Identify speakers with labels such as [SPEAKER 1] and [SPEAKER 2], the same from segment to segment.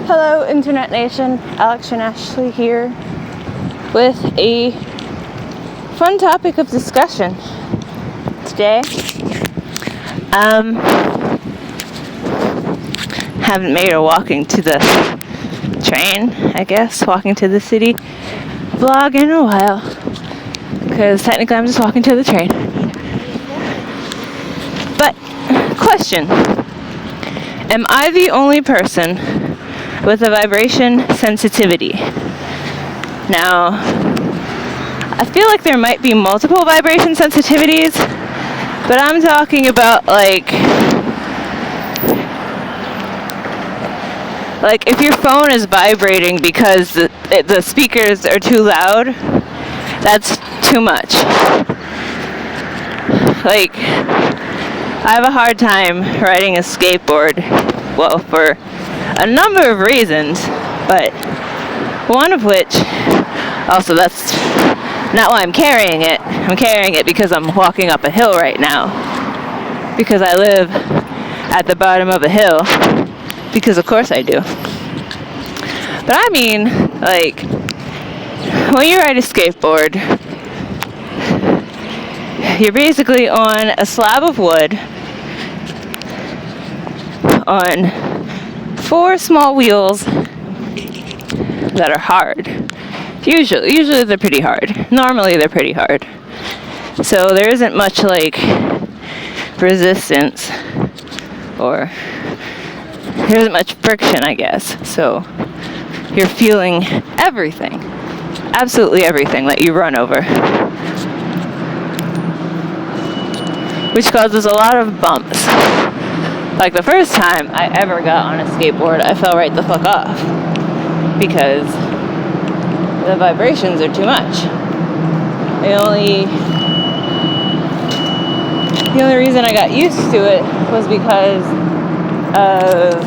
[SPEAKER 1] Hello, Internet Nation. Alex and Ashley here with a fun topic of discussion today. Haven't made a walking to the train, I guess, walking to the city vlog in a while, because technically I'm just walking to the train. But, question, am I the only person with a vibration sensitivity? Now, I feel like there might be multiple vibration sensitivities, but I'm talking about like if your phone is vibrating because the speakers are too loud, that's too much. Like, I have a hard time riding a skateboard, well, for a number of reasons, but one of which, also that's not why I'm carrying it. I'm carrying it because I'm walking up a hill right now, because I live at the bottom of a hill, because of course I do. But I mean, like, when you ride a skateboard, you're basically on a slab of wood on 4 small wheels that are hard. Usually they're pretty hard. Normally they're pretty hard. So there isn't much like resistance, or there isn't much friction, I guess. So you're feeling everything, absolutely everything that you run over, which causes a lot of bumps. Like the first time I ever got on a skateboard, I fell right the fuck off because the vibrations are too much. The only reason I got used to it was because of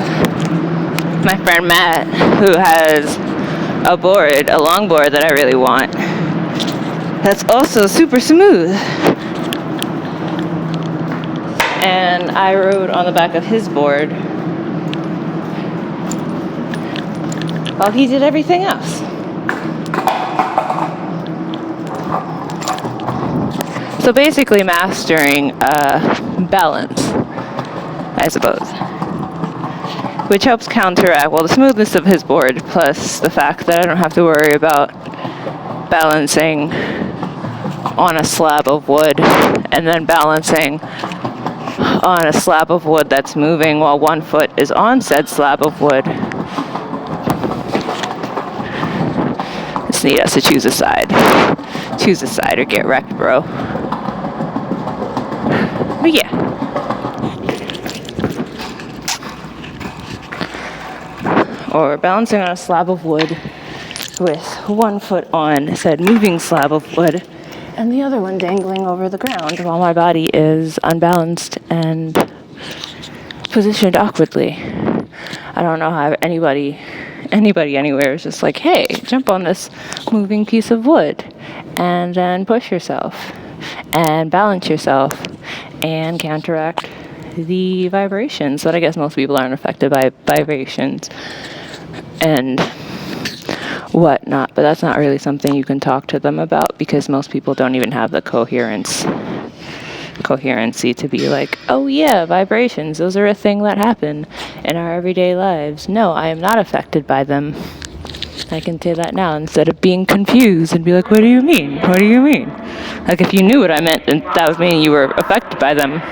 [SPEAKER 1] my friend Matt, who has a longboard that I really want, that's also super smooth. And I rode on the back of his board while he did everything else. So basically mastering balance, I suppose, which helps counteract, well, the smoothness of his board, plus the fact that I don't have to worry about balancing on a slab of wood and then balancing on a slab of wood that's moving while one foot is on said slab of wood. Just need us to choose a side. Choose a side or get wrecked, bro. But yeah. Or balancing on a slab of wood with one foot on said moving slab of wood and the other one dangling over the ground while my body is unbalanced and positioned awkwardly. I don't know how anybody anywhere is just like, hey, jump on this moving piece of wood and then push yourself and balance yourself and counteract the vibrations. But I guess most people aren't affected by vibrations and whatnot, but that's not really something you can talk to them about because most people don't even have the coherency to be like, oh yeah, vibrations, those are a thing that happen in our everyday lives. No, I am not affected by them. I can say that now instead of being confused and be like, what do you mean? What do you mean? Like, if you knew what I meant, then that would mean you were affected by them.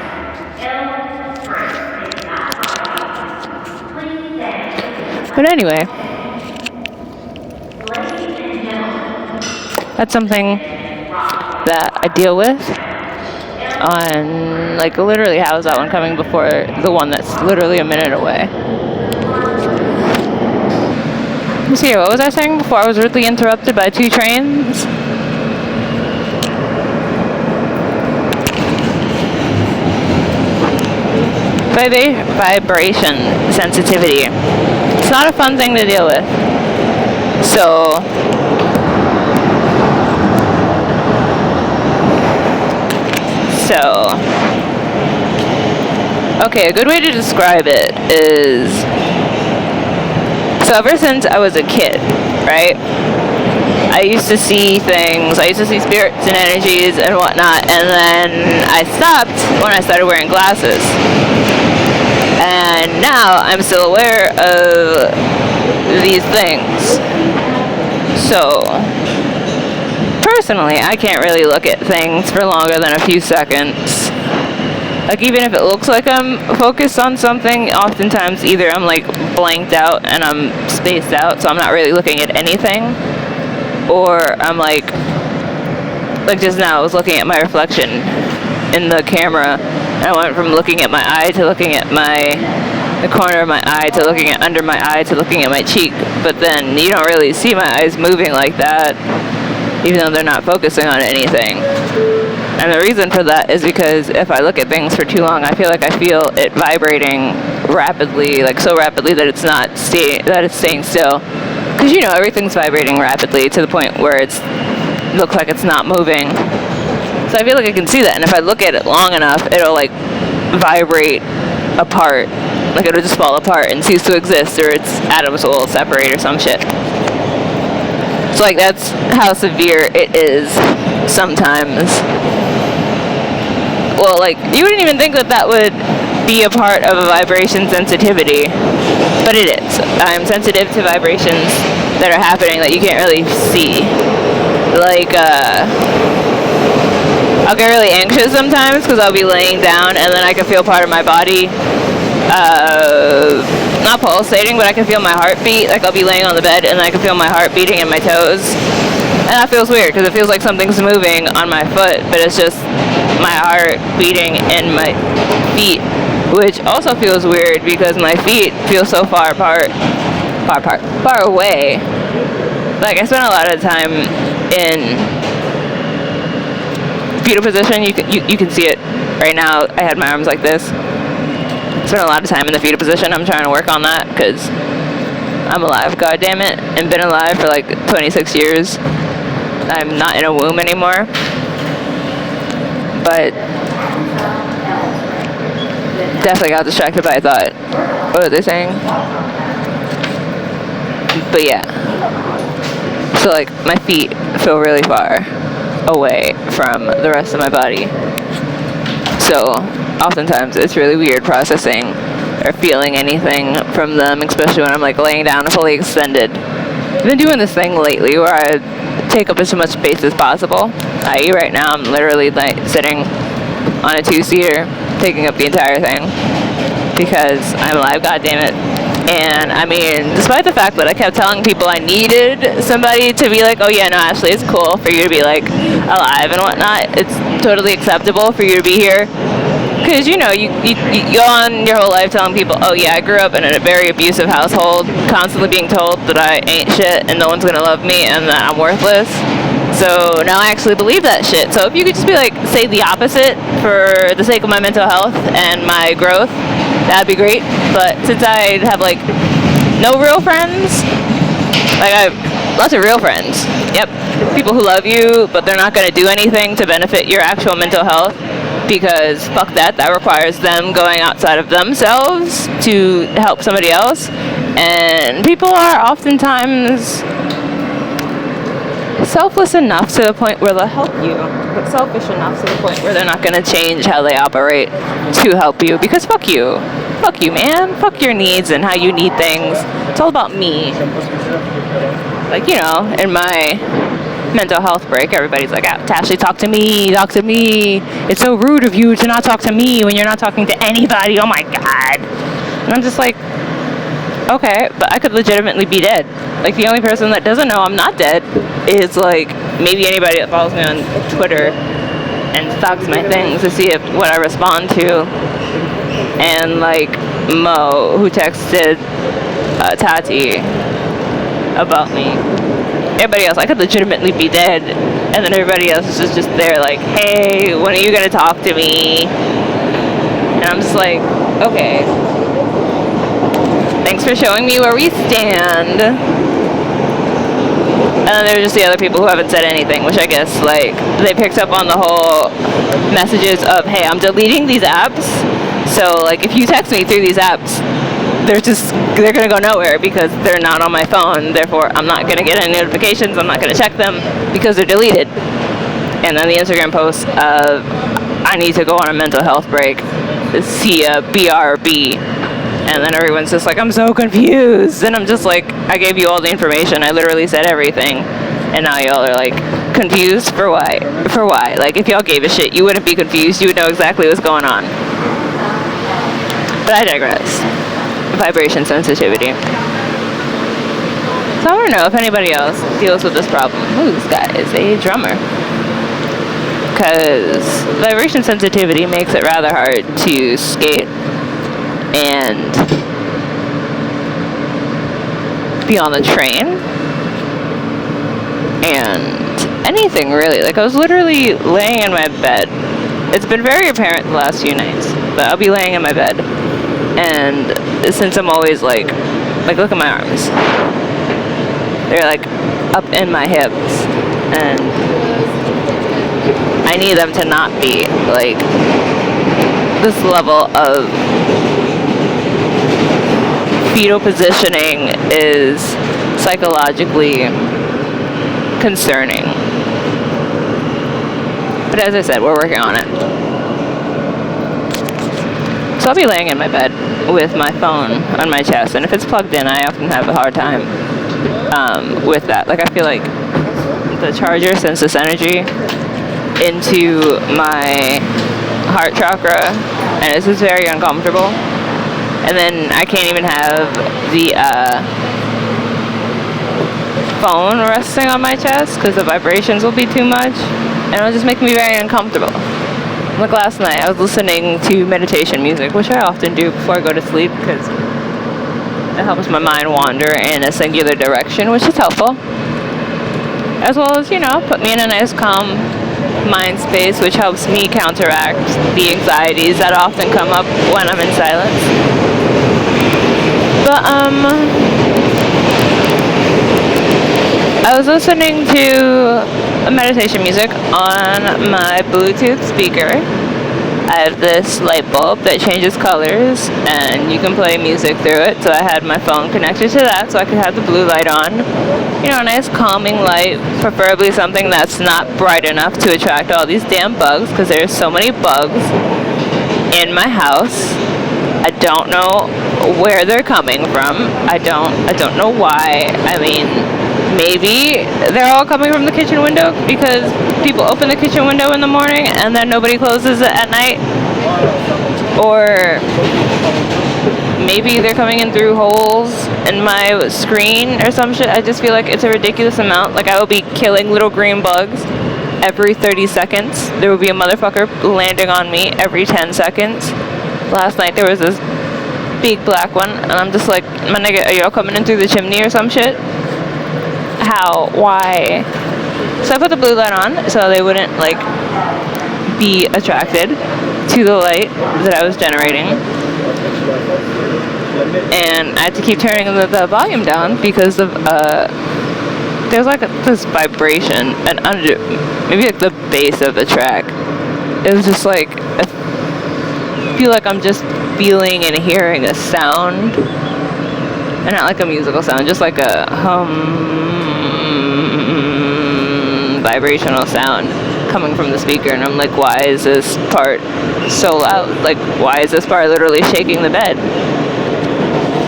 [SPEAKER 1] But anyway, that's something that I deal with on, like, literally, how's that one coming before the one that's literally a minute away? Let's see, what was I saying before I was rudely interrupted by 2 trains? Vibration sensitivity. It's not a fun thing to deal with. So, okay, a good way to describe it is, so So ever since I was a kid, right, I used to see things, I used to see spirits and energies and whatnot, and then I stopped when I started wearing glasses. And now I'm still aware of these things. So, personally, I can't really look at things for longer than a few seconds. Like, even if it looks like I'm focused on something, oftentimes either I'm like blanked out and I'm spaced out, so I'm not really looking at anything, or I'm like just now I was looking at my reflection in the camera, and I went from looking at my eye to looking at the corner of my eye to looking at under my eye to looking at my cheek. But then you don't really see my eyes moving like that, even though they're not focusing on anything. And the reason for that is because if I look at things for too long, I feel it vibrating rapidly, like so rapidly that it's staying still. Because everything's vibrating rapidly to the point where it looks like it's not moving. So I feel like I can see that, and if I look at it long enough, it'll like vibrate apart, like it'll just fall apart and cease to exist, or its atoms will separate or some shit. So like that's how severe it is sometimes. Well, like you wouldn't even think that would be a part of a vibration sensitivity, but it is. I'm sensitive to vibrations that are happening that you can't really see. Like, I'll get really anxious sometimes because I'll be laying down and then I can feel part of my body, not pulsating, but I can feel my heartbeat. Like I'll be laying on the bed and I can feel my heart beating in my toes. And that feels weird because it feels like something's moving on my foot, but it's just my heart beating in my feet, which also feels weird because my feet feel so far away. Like I spend a lot of time in fetal position. You can see it right now. I had my arms like this. I spent a lot of time in the fetal position. I'm trying to work on that because I'm alive, god damn it, and been alive for like 26 years. I'm not in a womb anymore. But definitely got distracted by a thought. What are they saying? But yeah. So like my feet feel really far away from the rest of my body. So oftentimes it's really weird processing or feeling anything from them, especially when I'm like laying down fully extended. I've been doing this thing lately where I take up as much space as possible. I.e. right now I'm literally like sitting on a 2-seater taking up the entire thing because I'm alive, goddammit. And I mean, despite the fact that I kept telling people I needed somebody to be like, oh yeah, no, Ashley, it's cool for you to be like alive and whatnot. It's totally acceptable for you to be here. Because, you go on your whole life telling people, oh yeah, I grew up in a very abusive household, constantly being told that I ain't shit and no one's gonna love me and that I'm worthless. So now I actually believe that shit. So if you could just be like, say the opposite for the sake of my mental health and my growth, that'd be great. But since I have like no real friends, like I have lots of real friends. Yep. People who love you, but they're not gonna do anything to benefit your actual mental health. Because fuck that requires them going outside of themselves to help somebody else. And people are oftentimes selfless enough to the point where they'll help you, but selfish enough to the point where they're not going to change how they operate to help you. Because fuck you man, fuck your needs and how you need things. It's all about me. Like, in my mental health break, everybody's like, Ashley, talk to me. It's so rude of you to not talk to me when you're not talking to anybody. Oh my god. And I'm just like, okay, but I could legitimately be dead. Like, the only person that doesn't know I'm not dead is like maybe anybody that follows me on Twitter and stalks my things to see what I respond to. And like Mo, who texted Tati about me. Everybody else, I could legitimately be dead, and then everybody else is just there like, hey, when are you gonna talk to me? And I'm just like, okay, thanks for showing me where we stand. And then there were just the other people who haven't said anything, which I guess like they picked up on the whole messages of, hey, I'm deleting these apps, so like if you text me through these apps, they're gonna go nowhere because they're not on my phone. Therefore, I'm not gonna get any notifications. I'm not gonna check them because they're deleted. And then the Instagram post of I need to go on a mental health break. See a BRB. And then everyone's just like, I'm so confused. And I'm just like, I gave you all the information. I literally said everything. And now y'all are like, confused for why? For why? Like, if y'all gave a shit, you wouldn't be confused. You would know exactly what's going on. But I digress. Vibration sensitivity. So I want to know if anybody else deals with this problem. Ooh, this guy is a drummer. Because vibration sensitivity makes it rather hard to skate and be on the train and anything really. Like, I was literally laying in my bed. It's been very apparent the last few nights, but I'll be laying in my bed, and since I'm always like look at my arms, they're like up in my hips, and I need them to not be like this level of fetal positioning is psychologically concerning. But as I said, we're working on it. So I'll be laying in my bed with my phone on my chest, and if it's plugged in, I often have a hard time with that. Like, I feel like the charger sends this energy into my heart chakra, and it's just very uncomfortable. And then I can't even have the phone resting on my chest because the vibrations will be too much, and it'll just make me very uncomfortable. Like last night, I was listening to meditation music, which I often do before I go to sleep because it helps my mind wander in a singular direction, which is helpful. As well as, put me in a nice calm mind space, which helps me counteract the anxieties that often come up when I'm in silence. But I was listening to meditation music on my Bluetooth speaker. I have this light bulb that changes colors, and you can play music through it. So I had my phone connected to that so I could have the blue light on. A nice calming light, preferably something that's not bright enough to attract all these damn bugs, because there's so many bugs in my house. I don't know where they're coming from. I don't know why. I mean, maybe they're all coming from the kitchen window because people open the kitchen window in the morning and then nobody closes it at night. Or maybe they're coming in through holes in my screen or some shit. I just feel like it's a ridiculous amount. Like, I will be killing little green bugs every 30 seconds. There will be a motherfucker landing on me every 10 seconds. Last night there was this big black one, and I'm just like, my nigga, are y'all coming in through the chimney or some shit? How? Why? So I put the blue light on so they wouldn't be attracted to the light that I was generating, and I had to keep turning the volume down because of there's this vibration and under maybe the bass of the track. It was just like I feel like I'm just feeling and hearing a sound, and not like a musical sound, just like a vibrational sound coming from the speaker. And I'm like, why is this part so loud? Like, why is this part literally shaking the bed?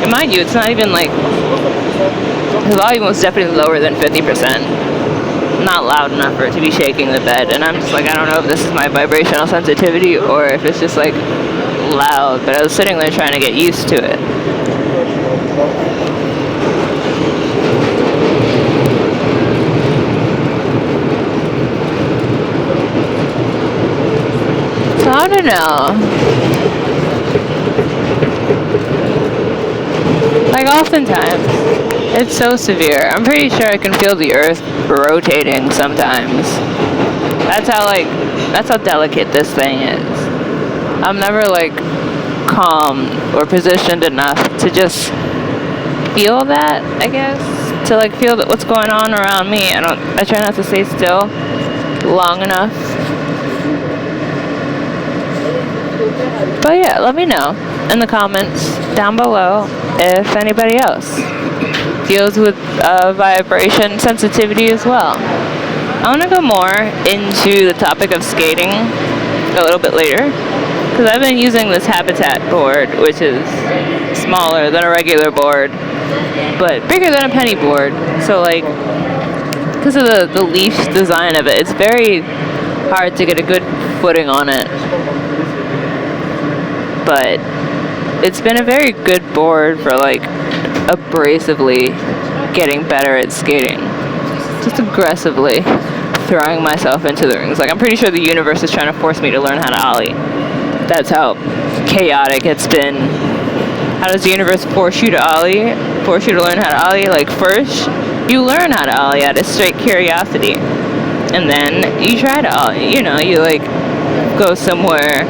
[SPEAKER 1] And mind you, it's not even the volume was definitely lower than 50%. Not loud enough for it to be shaking the bed. And I'm just like, I don't know if this is my vibrational sensitivity or if it's just loud. But I was sitting there trying to get used to it. So I don't know. Oftentimes, it's so severe. I'm pretty sure I can feel the earth rotating sometimes. That's how delicate this thing is. I'm never calm or positioned enough to just feel that, I guess. To feel what's going on around me. I try not to stay still long enough. But yeah, let me know in the comments down below if anybody else deals with vibration sensitivity as well. I want to go more into the topic of skating a little bit later, because I've been using this Habitat board, which is smaller than a regular board, but bigger than a penny board. So like, because of the leaf design of it, it's very hard to get a good footing on it. But it's been a very good board for like abrasively getting better at skating. Just aggressively throwing myself into the rings. Like, I'm pretty sure the universe is trying to force me to learn how to ollie. That's how chaotic it's been. How does the universe force you to ollie? Force you to learn how to ollie? Like, first, you learn how to ollie out of straight curiosity. And then you try to ollie. You know, you, like, go somewhere,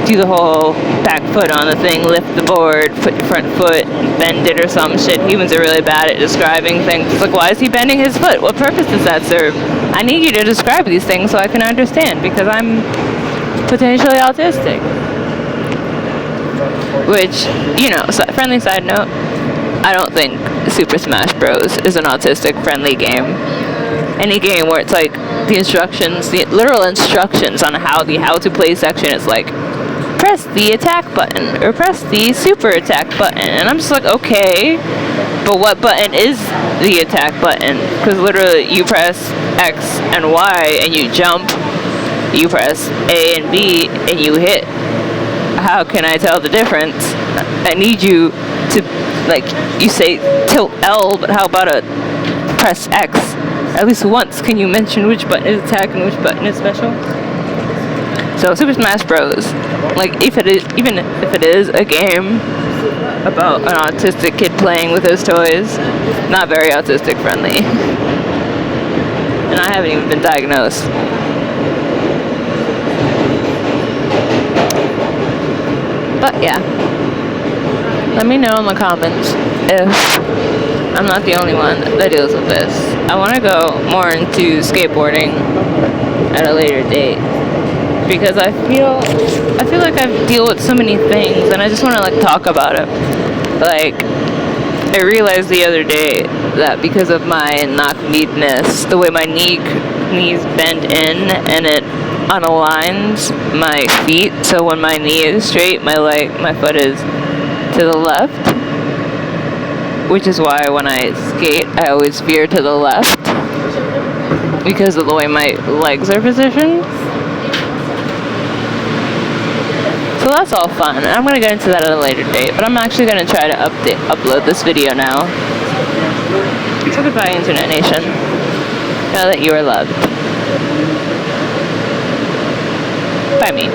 [SPEAKER 1] do the whole back foot on the thing, lift the board, put your front foot, bend it or some shit. Humans are really bad at describing things. It's like, why is he bending his foot? What purpose does that serve? I need you to describe these things so I can understand, because I'm potentially autistic. Which, you know, friendly side note, I don't think Super Smash Bros. Is an autistic-friendly game. Any game where it's like the instructions, the literal instructions on how to play section is like, press the attack button or press the super attack button, and I'm just like, okay, but what button is the attack button? Because literally you press X and Y and you jump, you press A and B and you hit. How can I tell the difference? I need you to, like, you say tilt L, but how about a press X? At least once can you mention which button is attack and which button is special? So Super Smash Bros., like, even if it is a game about an autistic kid playing with his toys, not very autistic friendly. And I haven't even been diagnosed. But yeah, let me know in the comments if I'm not the only one that deals with this. I want to go more into skateboarding at a later date, because I feel like I deal with so many things and I just want to like talk about it. Like, I realized the other day that because of my knock-kneedness, the way my knees bend in and it unaligns my feet, so when my knee is straight, my foot is to the left, which is why when I skate, I always veer to the left because of the way my legs are positioned. So that's all fun, and I'm going to get into that at a later date, but I'm actually going to try to upload this video now. So goodbye, Internet Nation. Know that you are loved. By me.